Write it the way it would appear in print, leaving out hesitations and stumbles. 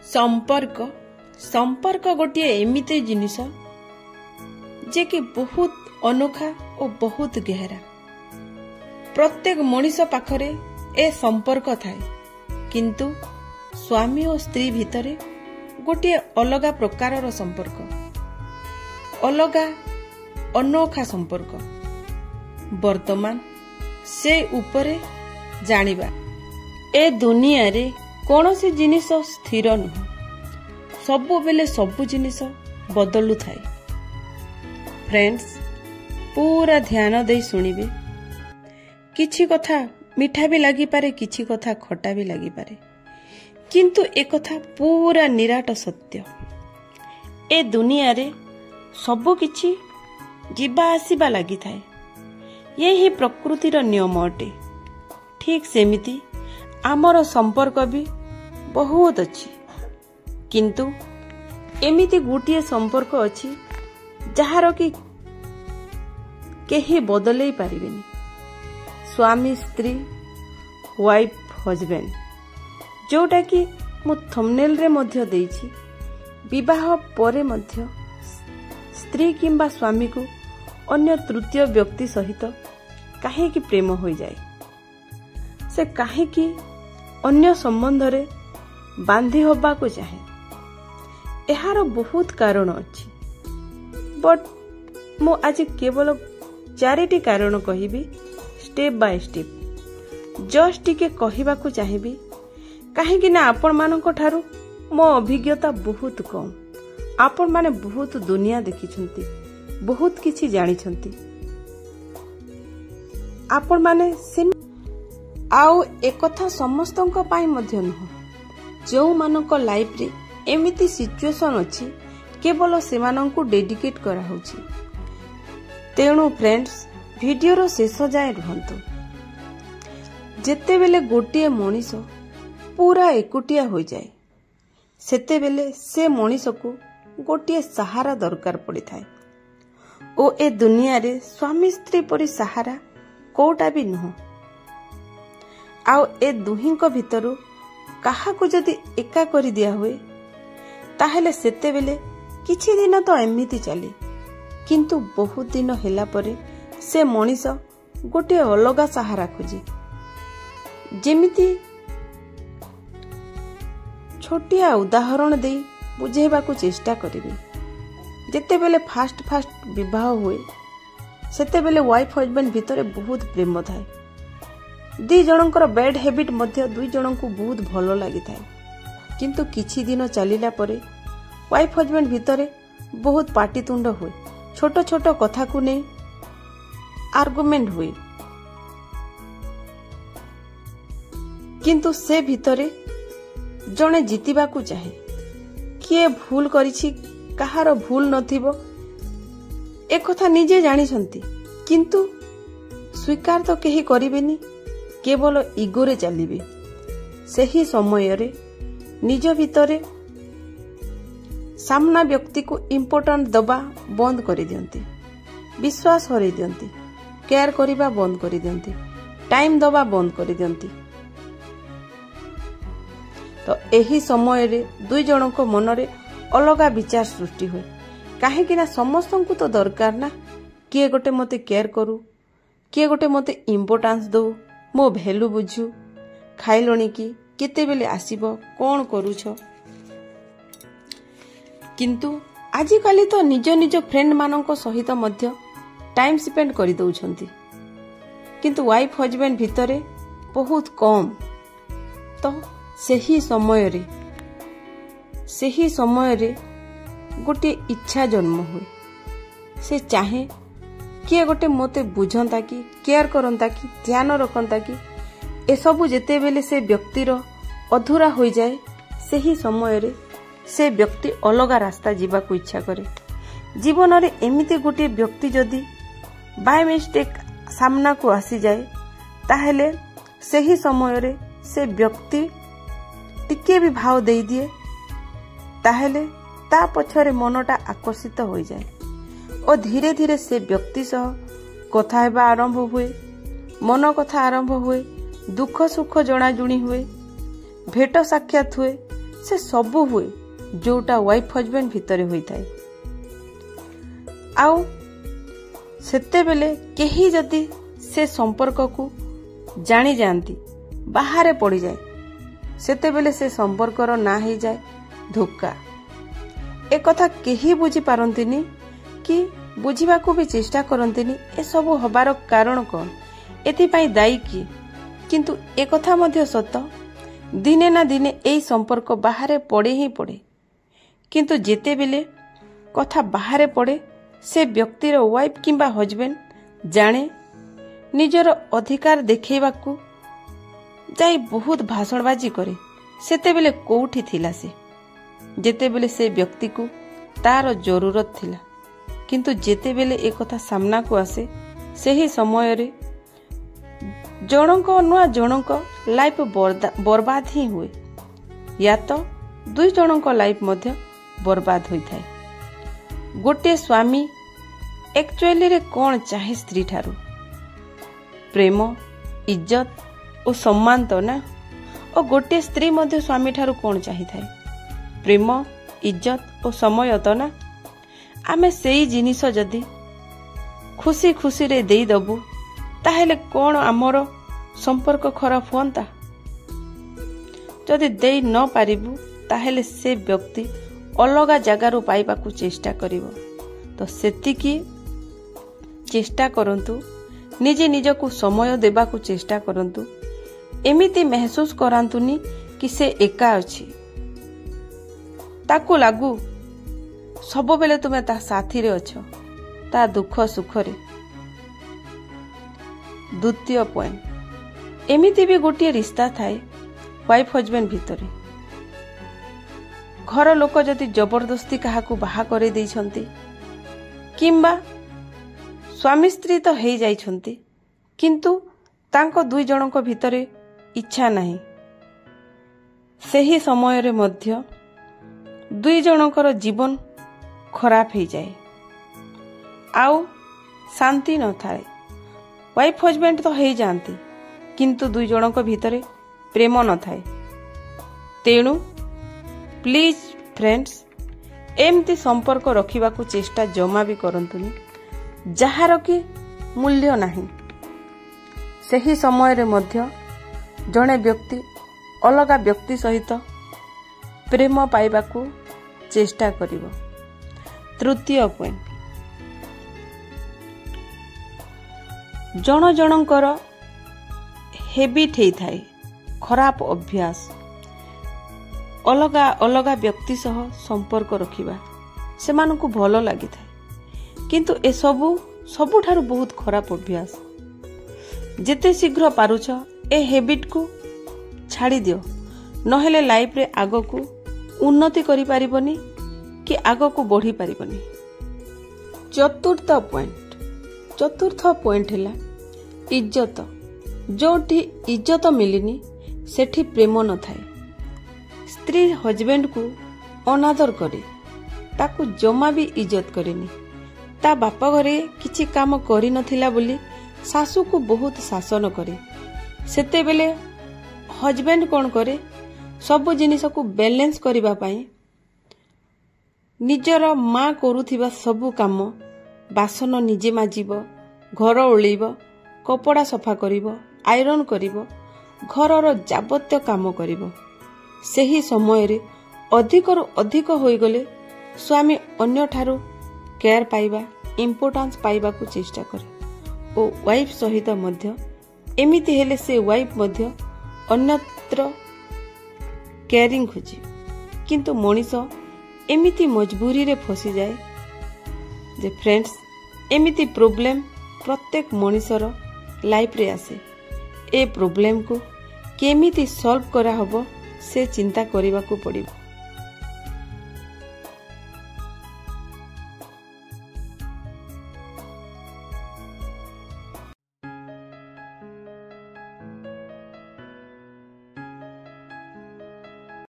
संपर्क संपर्क गोटे एमिते जिनिस जे कि बहुत अनोखा और बहुत गहरा। प्रत्येक मनीष पाखरे ए संपर्क थाए किंतु स्वामी और स्त्री भितरे गोटे अलग प्रकार संपर्क, अलग अनोखा संपर्क। वर्तमान से उपरे जानिबा। ए दुनिया रे कौनसी जिनिस स्थिर नुह, सबु बेले सबु जिनिस बदलु थाए। फ्रेंड्स, पूरा ध्यान दे सुनिबे। किछि कथा मीठा भी लगी पारे, किछि कथा खटा भी लगी पारे, किंतु एक कथा पूरा निराट सत्य। ए दुनिया रे सबु किछि जीवा आसीबा लगी थाए। यही प्रकृतिर नियम अटे। ठीक सेमिति आमर संपर्क भी बहुत अच्छी, किंतु एमिति गोटे संपर्क अच्छी जहार कि केही बदलई पारिबेनी। स्वामी स्त्री, वाइफ हजबैंड, जोटा कि मु थंबनेल रे मध्य देइछि। विवाह परे मध्य स्त्री किंबा स्वामी को अन्य तृतीय व्यक्ति सहित काहे कि प्रेम हो जाए, से काहे कि अन्य संबंध रे बांधी होबा को चाहे। एहार बहुत कारण अछि, बट मु आज केवल 4टी कारण कहिबी स्टेप बाय स्टेप। जस्ट टिके कहिबा को चाहेबी काहे ना आपण मानक ठारू मो अभिज्ञता बहुत कम। आपण माने बहुत दुनिया देखिछंती, बहुत किछि जानिछंती। आपण माने आउ एक कथा समस्तंक पाई मध्य नुह। जो मानक लाइफ रे एमिति सिचुएशन अछि केवल सेमानंकु डेडिकेट करा होछि। तेणु फ्रेंड्स, वीडियो रो शेष जाए रहंतु। जेते बेले गोटिए मनीष पूरा एकुटिया हो जाए, सेते बेले से मनीष को गोटिए सहारा दरकार पड़ी थाए। ओ ए दुनिया रे स्वामी स्त्री परी सहारा कोटा भी नुह। आउ ए दुहींक भितरु काहा को जदि एका करि दिया हुए ताहेले सेते बेले किछि दिन तो एमिति चले, किंतु बहुत दिन हेला परे से मनीष गोटे अलगा सहारा खोजे। जेमिति छोटिया उदाहरण दे बुझेबा को चेष्टा करिबे। जेते बेले फास्ट विवाह हुए सेते बेले वाइफ हजबैंड भितरे बहुत प्रेम थाए। दी जनकर बैड हैबिट मध्य दुई जन को बहुत भलो लगी थाए, किंतु किछि दिन चलिला परे वाइफ हजबैंड भितरे बहुत पाटितुंड हुए। छोट छोट कथा को नहीं आर्गुमेंट हुए, किंतु से भितरे जने जीतिबा को चाहे। किए भूल करिछि, कहार भूल नथिबो एक कथा निजे जानिछंती, किंतु स्वीकार तो केही करिबेनी, केवल इगोरे चलिबे। सही समय रे निज भितरे सामना व्यक्ति को इम्पोर्टेंट दबा बंद करि दियंती, विश्वास हरै दियंती, केयर करिबा बंद करि दियंती, टाइम दबा बंद करि दियंती। तो एही समय रे दुई जनक मनरे अलगा विचार सृष्टि हुए। काहे कि ना समस्तंकु तो दरकार ना किए गोटे मते केयर करू, किए गोटे मते इम्पोर्टेंस दो, मो भैल्यू बुझू, खाइलणी कि केते बेले आसीबो, कोन करूछ। किंतु आजिकाली तो निज निज फ्रेंड मानक सहित मध्य टाइम स्पेंड करि दउछंती, किंतु वाइफ हजबैंड भितरे बहुत कम। तो सही समय रे गोटे इच्छा जन्म हुए। से चाहे किए गोटे मते बुझंता कि केयर करंता कि ध्यान रखंता कि ए सबु जेते बेले से व्यक्तिर अधूरा हो जाए, सही समय रे से व्यक्ति अलगा रास्ता जीवा को इच्छा करे। जीवन रे एमिते गोटे व्यक्ति जदि बाय मिस्टेक सामना को आसी जाए, ताहेले सही समय रे से व्यक्ति टिके भी भाव दे दिए, ताहेले ता पछरे मनटा आकर्षित हो जाए और धीरे धीरे से व्यक्ति सह कथा हेबा आरंभ हुए, मन कथा आरंभ हुए, दुख सुख जणाजुणी हुए, भेट साक्षात हुए, से सबू हुए जोटा वाइफ हजबैंड भितर होता है। आउ सेते बेले केही जदि से संपर्क को जानी जाती बाहर पड़ जाए सेते बेले से संपर्कर ना हो जाए धोखा। एक कथा केही बुझी पारंतिनी कि बुझीबा को भी चेष्टा करंतिनी ए सब हबार कारण कौन एथिपाई दायी किए। किंतु एक कथा मध्य सत दिने ना दिने एई संपर्क बाहर पड़े ही पड़े। किंतु जेते बेले कथा बाहर पड़े से व्यक्तिर वाइफ किंबा हजबैंड जाने निजर अधिकार देखैबाकू जाई बहुत भाषणबाजी करे सेते बेले कोउठी थिला से जेते बेले से व्यक्ति को तार जरूरत थिला। किंतु जेते बेले एक कथा सामना को आसे सही समय रे जनक नुआ जनक लाइफ बर्बाद ही हुए या तो दुई जनक लाइफ मध्य बर्बाद होता है। गोटे स्वामी एक्चुअली रे कौन चाहे स्त्री ठारू प्रेम इज्जत और सम्मान तो ना। और गोटे स्त्री मध्य स्वामी ठारू कौन चाही थाए प्रेम इज्जत और समय तो ना। आमे सेई जिनिस जदि खुशी खुशी रे देई दबु ताहेले कौन आमर संपर्क खराब होता। जदि देई न पारिबु ताहेले से व्यक्ति अलगा जगारू पाइबाकू चेष्टा करिवो। तो सेतिकी चेष्टा करंतु निजे निजकू समय देबाकू चेष्टा करंतु। एमिति महसूस करांतुनी कि से एका अछि ताकू लागू सब बेले तुमे ता साथी रे अछ ता दुख सुख रे। द्वितीय पॉइंट एमिति भी गोटे रिश्ता थाए वाइफ हजबैंड भितरे घर लोक जदि जबरदस्ती काहाकू बाहा करे दैछंती किंबा स्वामी स्त्री तो हो जाइछंती किंतु तांको दुई जनक भितरे इच्छा नहीं सही समय रे मध्य दुई जनकर जीवन खराब हो जाए आउ शांति न थाए। वाइफ हजबैंड तो हो जाती किंतु दुई जनक भितरे प्रेम न थाए। तेणु प्लीज फ्रेंड्स एमती संपर्क रखिबाकू चेष्टा जमा भी करंतुनी जहार कि मूल्य नहीं। सही समय रे मध्य जड़े व्यक्ति अलगा व्यक्ति सहित प्रेम पाइबाकू चेष्टा करिवो। तृतीय पॉइंट जन जनकर हेबिट हे थाए खराब अभ्यास अलगा अलगा व्यक्ति सह संपर्क रखिबा सेमानकू भलो लागि थाए किंतु ए सबुठारु बहुत खराब अभ्यास। जेते शीघ्र पारुछ ए हेबिट को छाड़ी दियो नहेले लाइफ रे आगो को उन्नति करि पारिबनी कि आगो को बढ़ी पारिबनी। चतुर्थ पॉइंट हैला इज्जत। जोठी इज्जत मिलिनी सेठी प्रेम न थाए। स्त्री हजबैंड को अनादर करे ताकू जमा भी इज्जत करेनी। ता बापा घरे किछि काम करि नथिला बोली सासू को बहुत शासन करे। सेते बेले हजबैंड कौन करे सब जिनिस को बैलेंस करिबा पाई निजर माँ करुथिबा सबु काम बासन निजे माजिब घर ओळैब कपड़ा सफा करिब आयरन करिब घरर जाबत्य काम करिब। सेही समय रे अधिकरु अधिक होई गले स्वामी अन्य ठारू केयर पाइबा इम्पोर्टेंस पाइबा को चेष्टा करे ओ वाइफ सहित मध्य एमिति हेले से वाइफ मध्य अन्यत्र केयरिंग खोजे। किंतु मनीष एमिति मजबूरी रे फसी जाए जे फ्रेंड्स एमिति प्रॉब्लम प्रत्येक मनीषर लाइफ रे आसे। ए प्रॉब्लम को केमिति सॉल्व करा हबो से चिंता करिबा को पड़िबो।